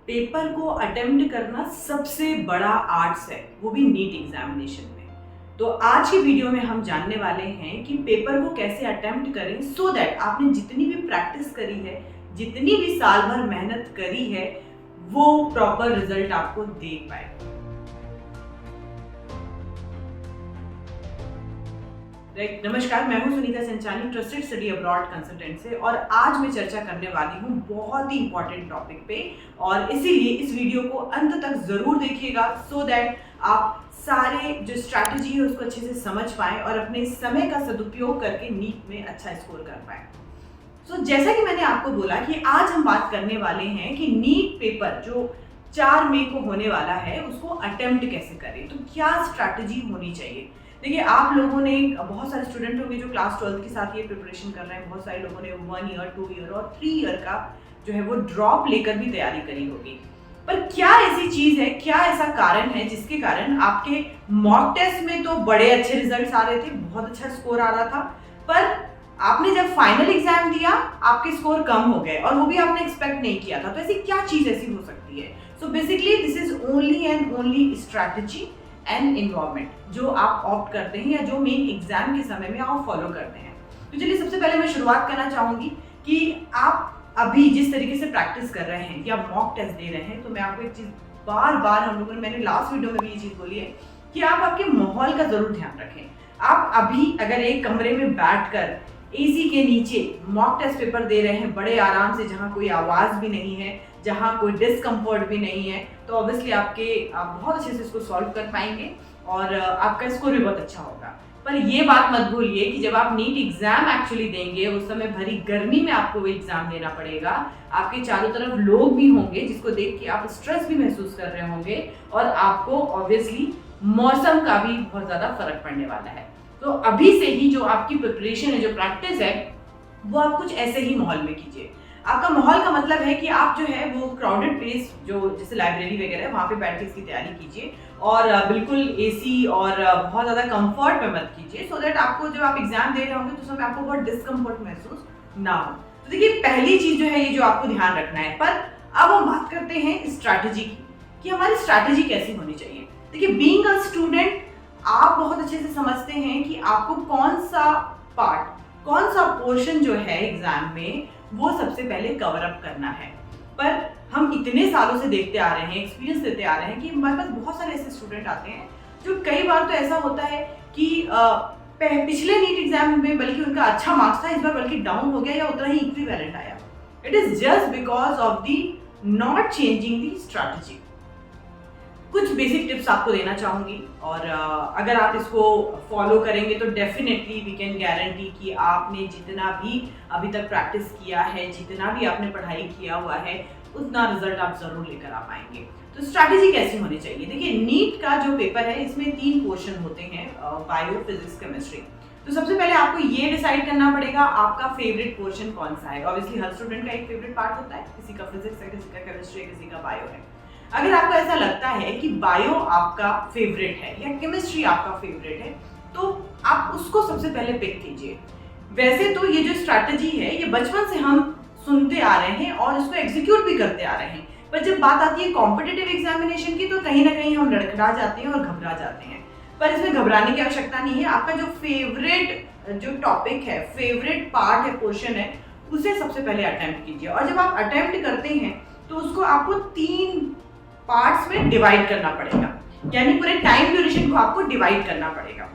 Paper को attempt करना सबसे बड़ा आर्ट्स है, वो भी नीट एग्जामिनेशन में। तो आज की वीडियो में हम जानने वाले हैं कि पेपर को कैसे अटेम्प्ट करें सो दैट आपने जितनी भी प्रैक्टिस करी है, जितनी भी साल भर मेहनत करी है, वो प्रॉपर रिजल्ट आपको दे पाए। नमस्कार, मैं हूं Sunita Sanchani, trusted study abroad consultant से, और आज मैं चर्चा करने वाली हूं बहुत ही इंपॉर्टेंट टॉपिक पे। और इसीलिए इस वीडियो को अंत तक जरूर देखिएगा सो दैट आप सारे जो स्ट्रैटेजी है उसको अच्छे से समझ पाएं और अपने समय का सदुपयोग करके नीट में अच्छा स्कोर कर पाएं। जैसा कि मैंने आपको बोला कि आज हम बात करने वाले हैं कि नीट पेपर जो 4 मई को होने वाला है उसको अटेम्प्ट कैसे करें, तो क्या स्ट्रैटेजी होनी चाहिए। देखिए, आप लोगों ने बहुत सारे स्टूडेंट होंगे जो क्लास 12 के साथ ये प्रिपरेशन कर रहे हैं, बहुत सारे लोगों ने 1 ईयर 2 ईयर और 3 ईयर का जो है वो ड्रॉप लेकर भी तैयारी करी होगी। पर क्या ऐसी चीज है, क्या ऐसा कारण है जिसके कारण आपके मॉक टेस्ट में तो बड़े अच्छे रिजल्ट्स आ रहे थे, बहुत अच्छा स्कोर आ रहा था, पर आपने जब फाइनल एग्जाम दिया आपके स्कोर कम हो गए, और वो भी आपने एक्सपेक्ट नहीं किया था। तो ऐसी क्या चीज ऐसी हो सकती है? So basically this is only and only strategy and involvement जो आप ऑप्ट करते हैं या जो मेन एग्जाम के समय में आप फॉलो करते हैं। तो चलिए, सबसे पहले मैं शुरुआत करना चाहूंगी कि आप अभी जिस तरीके से प्रैक्टिस कर रहे हैं या मॉक टेस्ट दे रहे हैं, तो मैं आपको एक चीज बार बार हम लोगों ने, मैंने लास्ट वीडियो में भी ये चीज बोली है कि आप आपके माहौल का जरूर ध्यान रखें। आप अभी अगर एक कमरे में बैठकर एसी के नीचे मॉक टेस्ट पेपर दे रहे हैं बड़े आराम से, जहाँ कोई आवाज भी नहीं है, जहाँ कोई डिस्कम्फर्ट भी नहीं है, तो ऑब्वियसली आप बहुत अच्छे से इसको सॉल्व कर पाएंगे और आपका स्कोर भी बहुत अच्छा होगा। पर ये बात मत भूलिए कि जब आप नीट एग्जाम एक्चुअली देंगे, उस समय भरी गर्मी में आपको वो एग्जाम देना पड़ेगा, आपके चारों तरफ लोग भी होंगे जिसको देख के आप स्ट्रेस भी महसूस कर रहे होंगे, और आपको ऑब्वियसली मौसम का भी बहुत ज्यादा फर्क पड़ने वाला है। तो अभी से ही जो आपकी प्रिपरेशन है, जो प्रैक्टिस है, वो आप कुछ ऐसे ही माहौल में कीजिए। आपका माहौल का मतलब है कि आप जो है वो क्राउडेड प्लेस जो जैसे लाइब्रेरी वगैरह है वहाँ पे बैठ के इसकी तैयारी कीजिए, और बिल्कुल एसी और बहुत ज़्यादा कंफर्ट में मत कीजिए, सो दैट आपको जब आप एग्जाम दे रहे होंगे तो उस समय आपको बहुत डिस्कम्फर्ट महसूस ना हो। तो देखिए, पहली चीज जो है ये जो आपको ध्यान रखना है। पर अब हम बात करते हैं स्ट्रैटेजी की कि हमारी स्ट्रैटेजी कैसी होनी चाहिए। देखिए, बीइंग अ स्टूडेंट आप बहुत अच्छे से समझते हैं कि आपको कौन सा पार्ट, कौन सा पोर्शन जो है एग्जाम में वो सबसे पहले कवर अप करना है। पर हम इतने सालों से देखते आ रहे हैं, एक्सपीरियंस देते आ रहे हैं कि हमारे पास बहुत सारे ऐसे स्टूडेंट आते हैं जो कई बार तो ऐसा होता है कि पिछले नीट एग्जाम में बल्कि उनका अच्छा मार्क्स था, इस बार बल्कि डाउन हो गया या उतना ही इक्विवेलेंट आया। It is just because of the not changing the strategy. कुछ बेसिक टिप्स आपको देना चाहूंगी, और अगर आप इसको फॉलो करेंगे तो डेफिनेटली वी कैन गारंटी कि आपने जितना भी अभी तक प्रैक्टिस किया है, जितना भी आपने पढ़ाई किया हुआ है, उतना रिजल्ट आप जरूर लेकर आ पाएंगे। तो स्ट्रैटेजी कैसी होनी चाहिए? देखिए, नीट का जो पेपर है इसमें 3 पोर्शन होते हैं, बायो, फिजिक्स, केमिस्ट्री। तो सबसे पहले आपको ये डिसाइड करना पड़ेगा आपका फेवरेट पोर्शन कौन सा है। ऑब्वियसली हर स्टूडेंट का एक फेवरेट पार्ट होता है, किसी का फिजिक्स है, किसी का केमिस्ट्री है, किसी का बायो है। अगर आपको ऐसा लगता है कि बायो आपका फेवरेट है या केमिस्ट्री आपका फेवरेट है, तो आप उसको सबसे पहले पिक कीजिए। वैसे तो ये जो स्ट्रैटेजी है ये बचपन से हम सुनते आ रहे हैं और इसको एग्जीक्यूट भी करते आ रहे हैं, पर जब बात आती है कॉम्पिटिटिव एग्जामिनेशन की तो कहीं ना कहीं हम लड़खड़ा जाते हैं और घबरा जाते हैं। पर इसमें घबराने की आवश्यकता नहीं है। आपका जो फेवरेट जो टॉपिक है, फेवरेट पार्ट है, पोर्शन है, उसे सबसे पहले अटेम्प्ट कीजिए। और जब आप अटेम्प्ट करते हैं तो उसको आपको 3 पार्ट्स में डिवाइड करना पड़ेगा, यानी पूरे टाइम ड्यूरेशन को आपको डिवाइड करना पड़ेगा।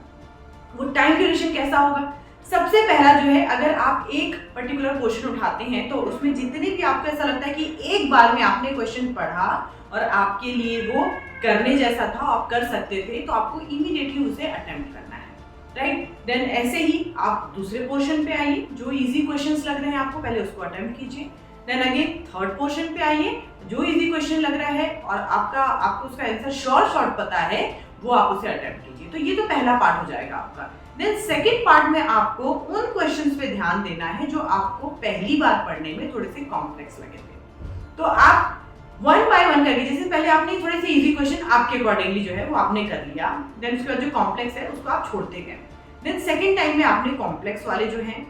वो टाइम ड्यूरेशन कैसा होगा? सबसे पहला जो है, अगर आप एक पर्टिकुलर क्वेश्चन उठाते हैं तो उसमें जितने भी आपको ऐसा लगता है कि एक बार में आपने क्वेश्चन पढ़ा और आपके लिए वो करने जैसा था, आप कर सकते थे, तो आपको इमीडिएटली उसे अटेम्प्ट करना है, राइट। देन ऐसे ही आप दूसरे पोर्शन पे आइए, जो इजी क्वेश्चंस लग रहे हैं आपको पहले उसको अटेम्प्ट कीजिए। देन अगेन थर्ड पोर्शन पे आइए, जो इजी क्वेश्चन लग रहा है और आपको उसका आंसर शॉर्ट पता है, वो आप उसे अटेम्प्ट कीजिए। तो ये तो पहला पार्ट हो जाएगा आपका। देन सेकंड पार्ट में आपको उन क्वेश्चंस पे ध्यान देना है जो आपको पहली बार पढ़ने में थोड़े से कॉम्प्लेक्स लगे थे। तो आप 1 बाय 1 करके, जैसे पहले आपने थोड़े से इजी क्वेश्चन आपके अकॉर्डिंगली जो है वो आपने कर लिया, देन उसके बाद जो कॉम्प्लेक्स है उसको आप छोड़ते गए। देन सेकंड टाइम में आपने कॉम्प्लेक्स वाले जो हैं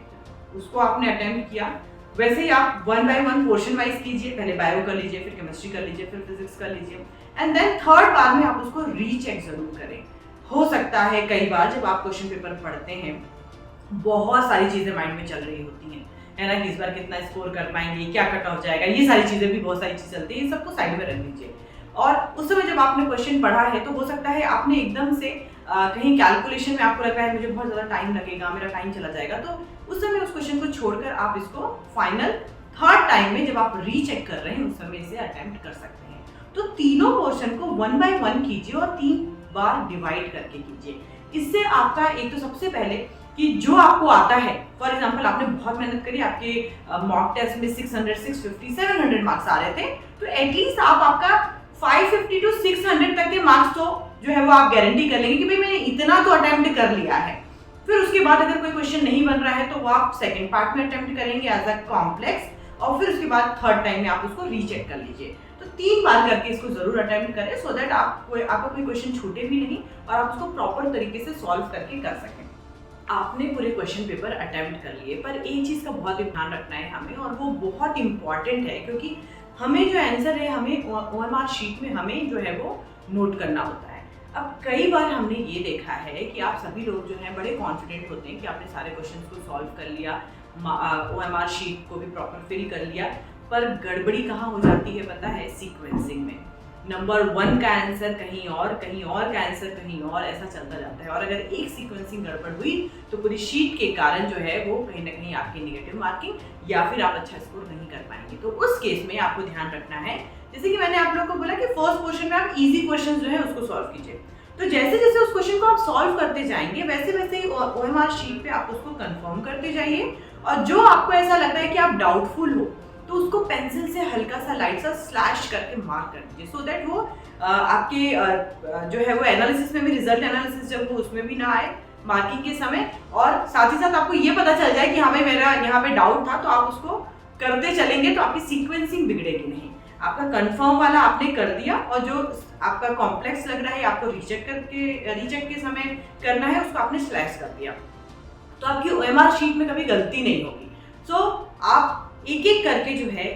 उसको आपने अटेम्प्ट किया। वैसे ही आप 1 बाय 1 पोर्शन वाइज कीजिए, पहले बायो कर लीजिए, फिर केमिस्ट्री कर लीजिए, फिर फिजिक्स कर लीजिए, एंड देन थर्ड बार में आप उसको रीचेक जरूर करें। हो सकता है कई बार जब आप क्वेश्चन पेपर पढ़ते हैं बहुत सारी चीजें माइंड में चल रही होती हैं, है ना, कि इस बार कितना स्कोर कर पाएंगे, क्या कट ऑफ जाएगा, ये सारी चीजें भी बहुत सारी चीजें चलती है, ये सबको साइड में रख लीजिए। और उस समय जब आपने क्वेश्चन पढ़ा है तो हो सकता है आपने एकदम से कहीं कैलकुलेशन में आपको लग रहा है मुझे बहुत ज़्यादा टाइम लगेगा, मेरा टाइम चला जाएगा, तो उस समय उस क्वेश्चन को छोड़कर आप इसको फाइनल थर्ड टाइम में जब आप रीचेक कर रहे हैं उस समय इसे अटेम्प्ट कर सकते हैं। तो तीनों पोर्शन को 1 बाय 1 कीजिए और 3 बार डिवाइड करके कीजिए। इससे आपका एक तो सबसे पहले कि जो आपको आता है, फॉर एग्जांपल आपने बहुत मेहनत करी, आपके मॉक टेस्ट में 600, 650, 700 मार्क्स आ रहे थे, तो एटलीस्ट आप आपका 550 to 600 तक के मार्क्स तो जो है वो आप गारंटी कर लेंगे कि भाई मैंने इतना तो अटेम्प्ट कर लिया है। फिर उसके बाद अगर कोई क्वेश्चन नहीं बन रहा है तो वो आप सेकंड पार्ट में अटेम्प्ट करेंगे एज अ कॉम्प्लेक्स, और फिर उसके बाद थर्ड टाइम में आप उसको रीचेक कर लीजिए। तो 3 बार करके इसको जरूर अटेम्प्ट करें सो दैट आपका कोई क्वेश्चन छूटे भी नहीं और आप उसको प्रॉपर तरीके से सॉल्व करके कर सकें। आपने पूरे क्वेश्चन पेपर अटेम्प्ट कर लिए, पर एक चीज़ का बहुत ध्यान रखना है हमें, और वो बहुत इंपॉर्टेंट है, क्योंकि हमें जो आंसर है हमें OMR शीट में हमें जो है वो नोट करना होता है। अब कई बार हमने ये देखा है कि आप सभी लोग जो हैं बड़े कॉन्फिडेंट होते हैं कि आपने सारे क्वेश्चंस को सॉल्व कर लिया, OMR शीट को भी प्रॉपर फिल कर लिया, पर गड़बड़ी कहाँ हो जाती है पता है? सीक्वेंसिंग में। नंबर 1 का आंसर कहीं और का आंसर कहीं और, ऐसा चलता जाता है, और अगर एक सीक्वेंसिंग गड़बड़ हुई तो पूरी शीट के कारण जो है वो कहीं ना कहीं आपकी नेगेटिव मार्किंग या फिर आप अच्छा स्कोर नहीं कर पाएंगे। तो उस केस में आपको ध्यान रखना है, जैसे कि मैंने आप लोगों को बोला कि फर्स्ट पोर्शन में आप इजी क्वेश्चन जो है उसको सॉल्व कीजिए, तो जैसे जैसे उस क्वेश्चन को आप सॉल्व करते जाएंगे वैसे वैसे ही OMR शीट पे आप उसको कंफर्म करते जाइए, और जो आपको ऐसा लग रहा है कि आप डाउटफुल हो तो उसको पेंसिल से हल्का सा लाइट सा स्लैश करके मार्क कर दीजिए, सो दैट वो आपके जो है वो एनालिसिस में भी, रिजल्ट एनालिसिस जब वो उसमें भी ना आए मार्किंग के समय, और साथ ही साथ आपको ये पता चल जाए कि हमें मेरा यहाँ पे डाउट था, तो आप उसको करते चलेंगे तो आपकी सीक्वेंसिंग बिगड़ेगी नहीं। आपका कंफर्म वाला आपने कर दिया, और जो आपका कॉम्प्लेक्स लग रहा है आपको रीचेक के समय करना है उसको आपने स्लैश कर दिया, तो आपकी OMR शीट में कभी गलती नहीं होगी। सो आप एक एक करके जो है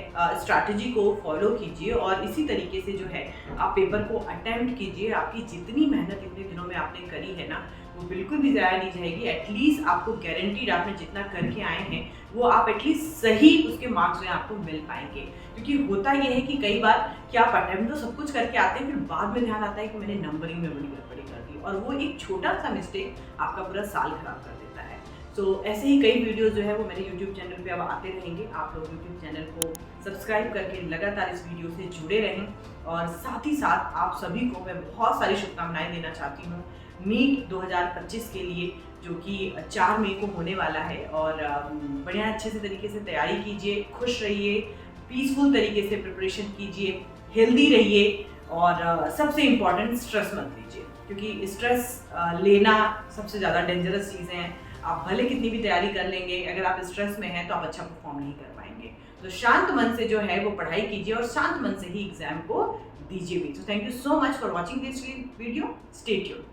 स्ट्रैटेजी को फॉलो कीजिए, और इसी तरीके से जो है आप पेपर को अटेम्प्ट कीजिए। आपकी जितनी मेहनत इतने दिनों में आपने करी है ना, वो बिल्कुल भी ज़ाया नहीं जाएगी। एटलीस्ट आपको गारंटीड आपने जितना करके आए हैं वो आप एटलीस्ट सही उसके मार्क्स जो है आपको मिल पाएंगे, क्योंकि होता ये है कि कई बार कि आप अटेम्प्ट तो सब कुछ करके आते हैं, फिर बाद में ध्यान आता है कि मैंने नंबरिंग में बड़ी गड़बड़ी कर दी, और वो एक छोटा सा मिस्टेक आपका पूरा साल खराब कर देता है। तो ऐसे ही कई वीडियोस जो है वो मेरे YouTube चैनल पे अब आते रहेंगे। आप लोग YouTube चैनल को सब्सक्राइब करके लगातार इस वीडियो से जुड़े रहें, और साथ ही साथ आप सभी को मैं बहुत सारी शुभकामनाएं देना चाहती हूँ नीट 2025 के लिए, जो कि 4 मई को होने वाला है। और बढ़िया अच्छे से तरीके से तैयारी कीजिए, खुश रहिए, पीसफुल तरीके से प्रिपरेशन कीजिए, हेल्दी रहिए, और सबसे इम्पॉर्टेंट स्ट्रेस मत लीजिए, क्योंकि स्ट्रेस लेना सबसे ज़्यादा डेंजरस चीज़ें हैं। आप भले कितनी भी तैयारी कर लेंगे, अगर आप स्ट्रेस में हैं तो आप अच्छा परफॉर्म नहीं कर पाएंगे। तो शांत मन से जो है वो पढ़ाई कीजिए, और शांत मन से ही एग्जाम को दीजिए भी। तो thank you so much for watching this video. Stay tuned.